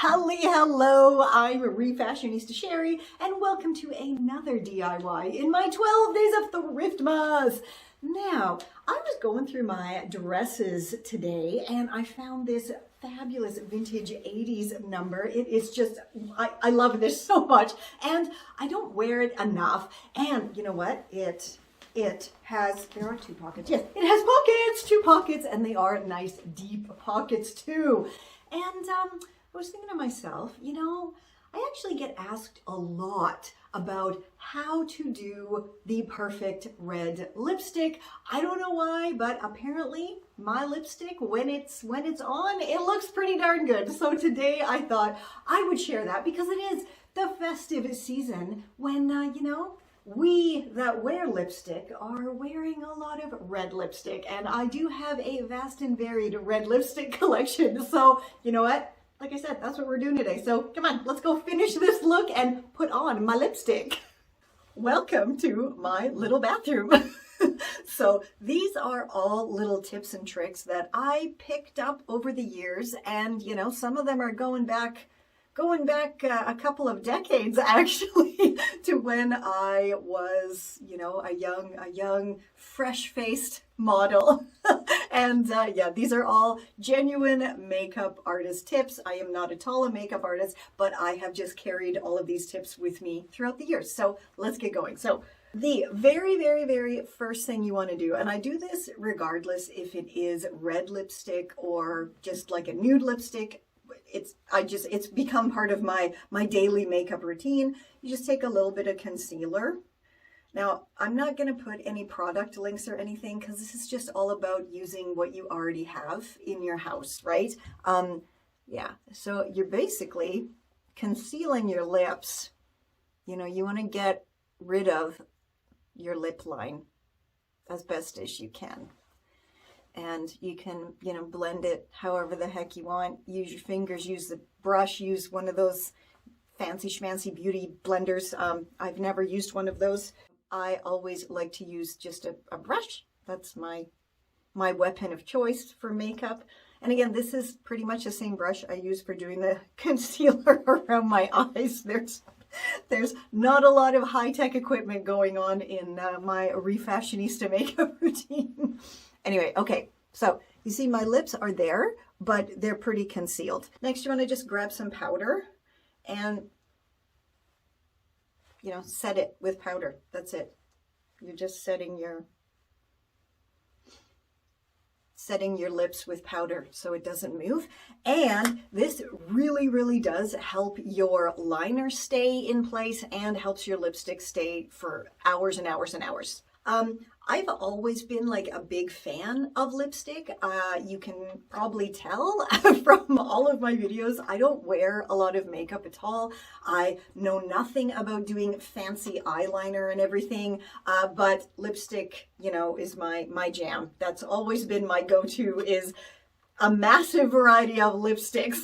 Hello, I'm Refashionista Sheri, and welcome to another DIY in my 12 days of Thriftmas. Now, I was going through my dresses today, and I found this fabulous vintage 80s number. It is just, I love this so much, and I don't wear it enough. And you know what? It has, there are two pockets. Yes, it has pockets, two pockets, and they are nice deep pockets too. And I was thinking to myself, you know, I actually get asked a lot about how to do the perfect red lipstick. I don't know why, but apparently my lipstick, when it's on, it looks pretty darn good. So today I thought I would share that because it is the festive season when, you know, we that wear lipstick are wearing a lot of red lipstick, and I do have a vast and varied red lipstick collection. So you know what? Like I said, that's what we're doing today. So come on, let's go finish this look and put on my lipstick. Welcome to my little bathroom. So these are all little tips and tricks that I picked up over the years, and you know, some of them are going back a couple of decades actually to when I was, you know, a young fresh-faced model. And yeah, these are all genuine makeup artist tips. I am not at all a makeup artist, but I have just carried all of these tips with me throughout the years. So let's get going. So the very first thing you want to do, and I do this regardless if it is red lipstick or just like a nude lipstick, it's become part of my daily makeup routine. You just take a little bit of concealer. Now, I'm not going to put any product links or anything because this is just all about using what you already have in your house, right? Yeah, so you're basically concealing your lips. You know, you want to get rid of your lip line as best as you can. And you can, you know, blend it however the heck you want. Use your fingers, use the brush, use one of those fancy schmancy beauty blenders. I've never used one of those. I always like to use just a brush. That's my weapon of choice for makeup. And again, this is pretty much the same brush I use for doing the concealer around my eyes. There's not a lot of high-tech equipment going on in my Refashionista makeup routine. Anyway, okay, so you see my lips are there, but they're pretty concealed. Next, you want to just grab some powder and, you know, set it with powder. That's it. You're just setting your lips with powder so it doesn't move. And this really does help your liner stay in place and helps your lipstick stay for hours and hours and hours. I've always been like a big fan of lipstick. You can probably tell from all of my videos, I don't wear a lot of makeup at all. I know nothing about doing fancy eyeliner and everything, but lipstick, you know, is my jam. That's always been my go-to, is a massive variety of lipsticks.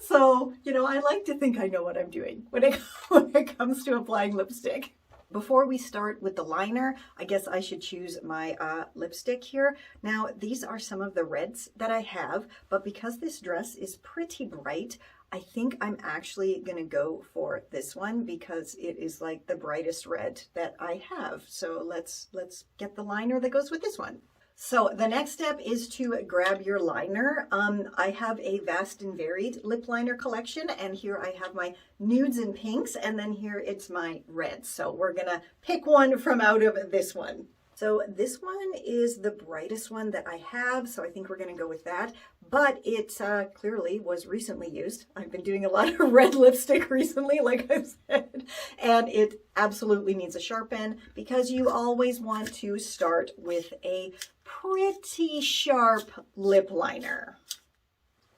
So, you know, I like to think I know what I'm doing when it comes to applying lipstick. Before we start with the liner, I guess I should choose my lipstick here. Now, these are some of the reds that I have, but because this dress is pretty bright, I think I'm actually going to go for this one because it is like the brightest red that I have. So let's get the liner that goes with this one. So the next step is to grab your liner. I have a vast and varied lip liner collection, and here I have my nudes and pinks, and then here it's my reds. So we're gonna pick one from out of this one. So this one is the brightest one that I have, so I think we're gonna go with that. But it clearly was recently used. I've been doing a lot of red lipstick recently, like I've said, and it absolutely needs a sharpen because you always want to start with a pretty sharp lip liner.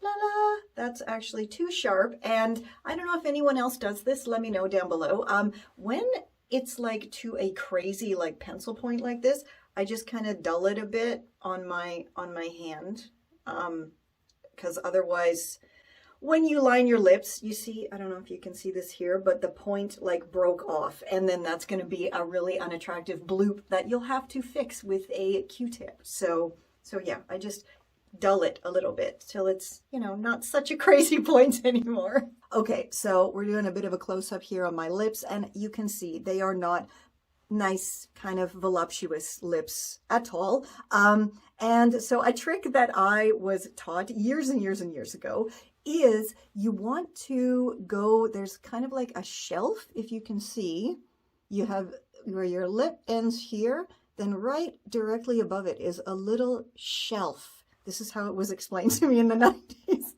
La la, that's actually too sharp, and I don't know if anyone else does this. Let me know down below. When it's like to a crazy like pencil point like this, I just kind of dull it a bit on my hand, because otherwise, when you line your lips, you see, I don't know if you can see this here, but the point like broke off, and then that's going to be a really unattractive bloop that you'll have to fix with a Q-tip. So yeah, I just dull it a little bit till it's, you know, not such a crazy point anymore. Okay, so we're doing a bit of a close-up here on my lips, and you can see they are not nice kind of voluptuous lips at all. And so a trick that I was taught years and years and years ago is you want to go, there's kind of like a shelf, if you can see. You have where your lip ends here, then right directly above it is a little shelf. This is how it was explained to me in the 90s.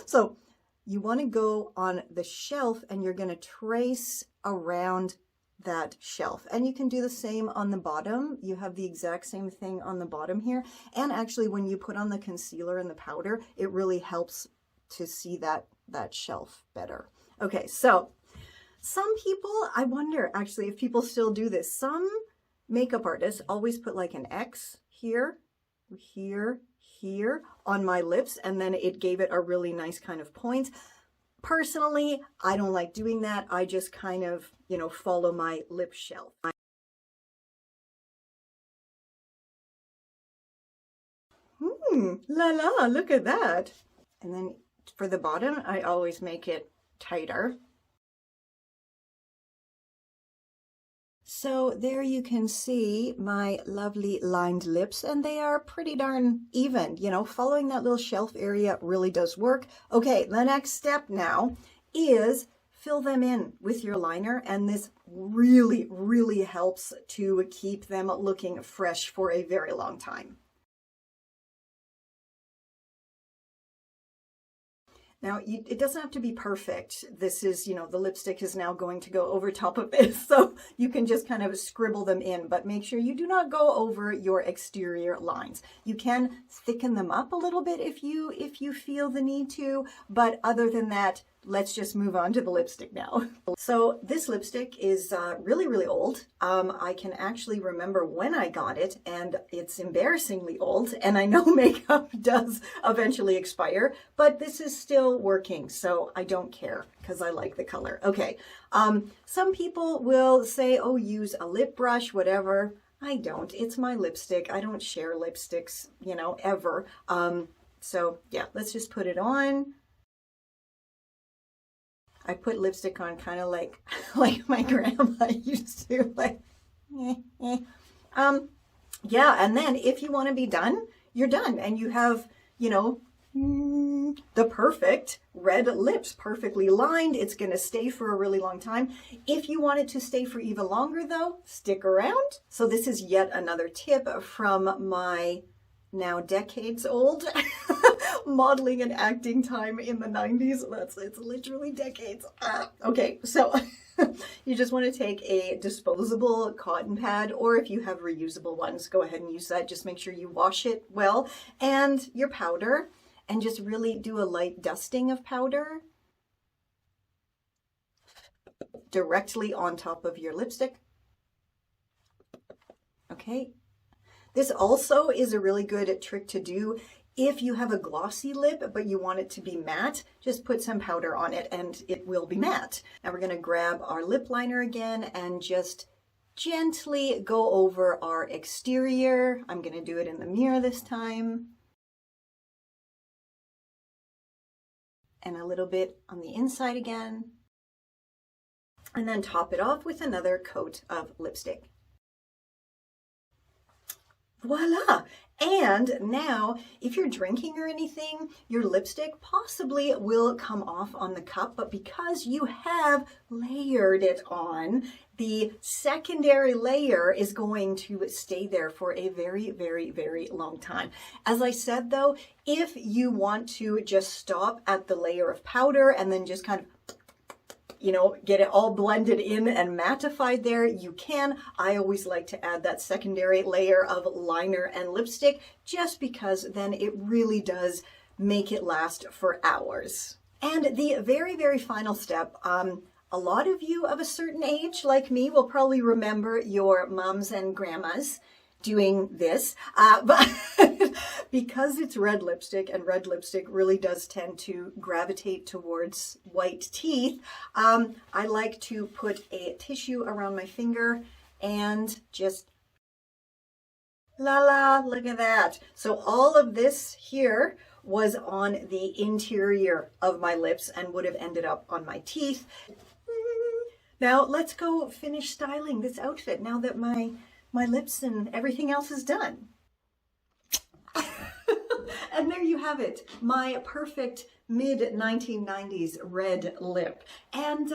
So you want to go on the shelf and you're going to trace around that shelf. And you can do the same on the bottom. You have the exact same thing on the bottom here. And actually when you put on the concealer and the powder, it really helps to see that shelf better. Okay, so some people, I wonder actually if people still do this. Some makeup artists always put like an X here, here, here on my lips, and then it gave it a really nice kind of point. Personally, I don't like doing that. I just kind of, you know, follow my lip shelf. La la, look at that. And then for the bottom, I always make it tighter. So there you can see my lovely lined lips, and they are pretty darn even. You know, following that little shelf area really does work. Okay, the next step now is fill them in with your liner, and this really, really helps to keep them looking fresh for a very long time. Now, it doesn't have to be perfect. This is, you know, the lipstick is now going to go over top of this, so you can just kind of scribble them in, but make sure you do not go over your exterior lines. You can thicken them up a little bit if you feel the need to, but other than that, let's just move on to the lipstick now. So this lipstick is really, really old. I can actually remember when I got it, and it's embarrassingly old, and I know makeup does eventually expire, but this is still working, so I don't care because I like the color. Okay, some people will say, oh, use a lip brush, whatever. I don't. It's my lipstick. I don't share lipsticks, you know, ever. So yeah, let's just put it on. I put lipstick on kind of like my grandma used to, like, yeah, and then if you want to be done, you're done, and you have, you know, the perfect red lips, perfectly lined. It's going to stay for a really long time. If you want it to stay for even longer though, stick around. So this is yet another tip from my now decades old modeling and acting time in the 90s. It's literally decades. Okay, so you just want to take a disposable cotton pad, or if you have reusable ones, go ahead and use that. Just make sure you wash it well, and your powder, and just really do a light dusting of powder directly on top of your lipstick. Okay. This also is a really good trick to do if you have a glossy lip, but you want it to be matte. Just put some powder on it and it will be matte. Now we're going to grab our lip liner again and just gently go over our exterior. I'm going to do it in the mirror this time. And a little bit on the inside again. And then top it off with another coat of lipstick. Voila! And now, if you're drinking or anything, your lipstick possibly will come off on the cup, but because you have layered it on, the secondary layer is going to stay there for a very, very, very long time. As I said though, if you want to just stop at the layer of powder and then just kind of, you know, get it all blended in and mattified there, you can. I always like to add that secondary layer of liner and lipstick just because then it really does make it last for hours. And the very, very final step, a lot of you of a certain age like me will probably remember your moms and grandmas doing this, but because it's red lipstick, and red lipstick really does tend to gravitate towards white teeth, I like to put a tissue around my finger and just La la, look at that. So all of this here was on the interior of my lips and would have ended up on my teeth. Now let's go finish styling this outfit now that my lips and everything else is done. And there you have it, my perfect mid-1990s red lip. And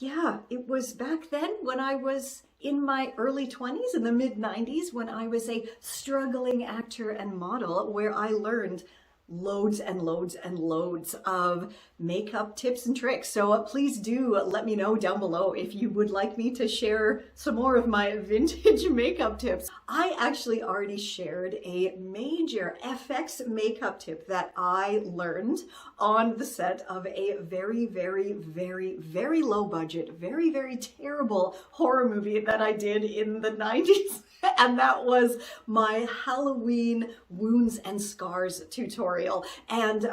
yeah, it was back then when I was in my early 20s, in the mid-90s, when I was a struggling actor and model, where I learned loads and loads and loads of makeup tips and tricks. So please do let me know down below if you would like me to share some more of my vintage makeup tips. I actually already shared a major FX makeup tip that I learned on the set of a very, very, very, very low budget, very, very terrible horror movie that I did in the 90s. And that was my Halloween wounds and scars tutorial. And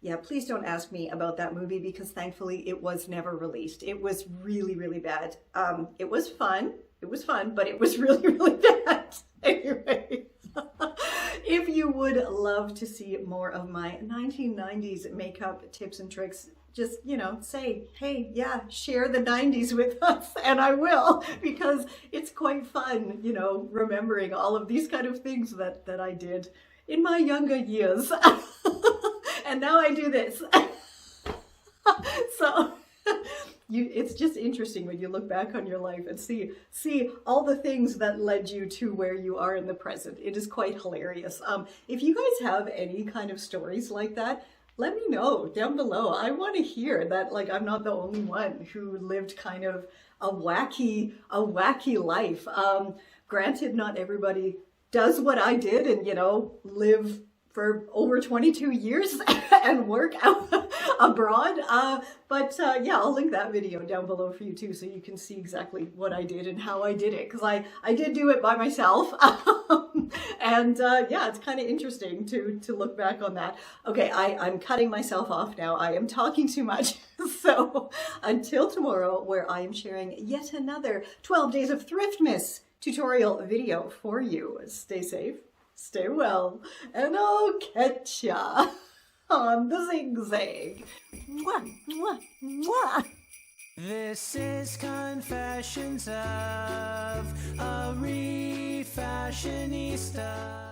yeah, please don't ask me about that movie because thankfully it was never released. It was really, really bad. It was fun, but it was really, really bad. Anyway, if you would love to see more of my 1990s makeup tips and tricks, just, you know, say, hey, yeah, share the 90s with us, and I will, because it's quite fun, you know, remembering all of these kind of things that I did in my younger years. And now I do this. So it's just interesting when you look back on your life and see all the things that led you to where you are in the present. It is quite hilarious. If you guys have any kind of stories like that, let me know down below. I want to hear that, like, I'm not the only one who lived kind of a wacky life. Granted, not everybody does what I did and, you know, live for over 22 years and work out abroad. But yeah, I'll link that video down below for you too, so you can see exactly what I did and how I did it, because I did do it by myself. And yeah, it's kind of interesting to look back on that. Okay, I'm cutting myself off now. I am talking too much. So until tomorrow, where I am sharing yet another 12 Days of Thriftmas tutorial video for you. Stay safe, stay well, and I'll catch ya on the zigzag. Mwah, mwah, mwah. This is Confessions of a Refashionista.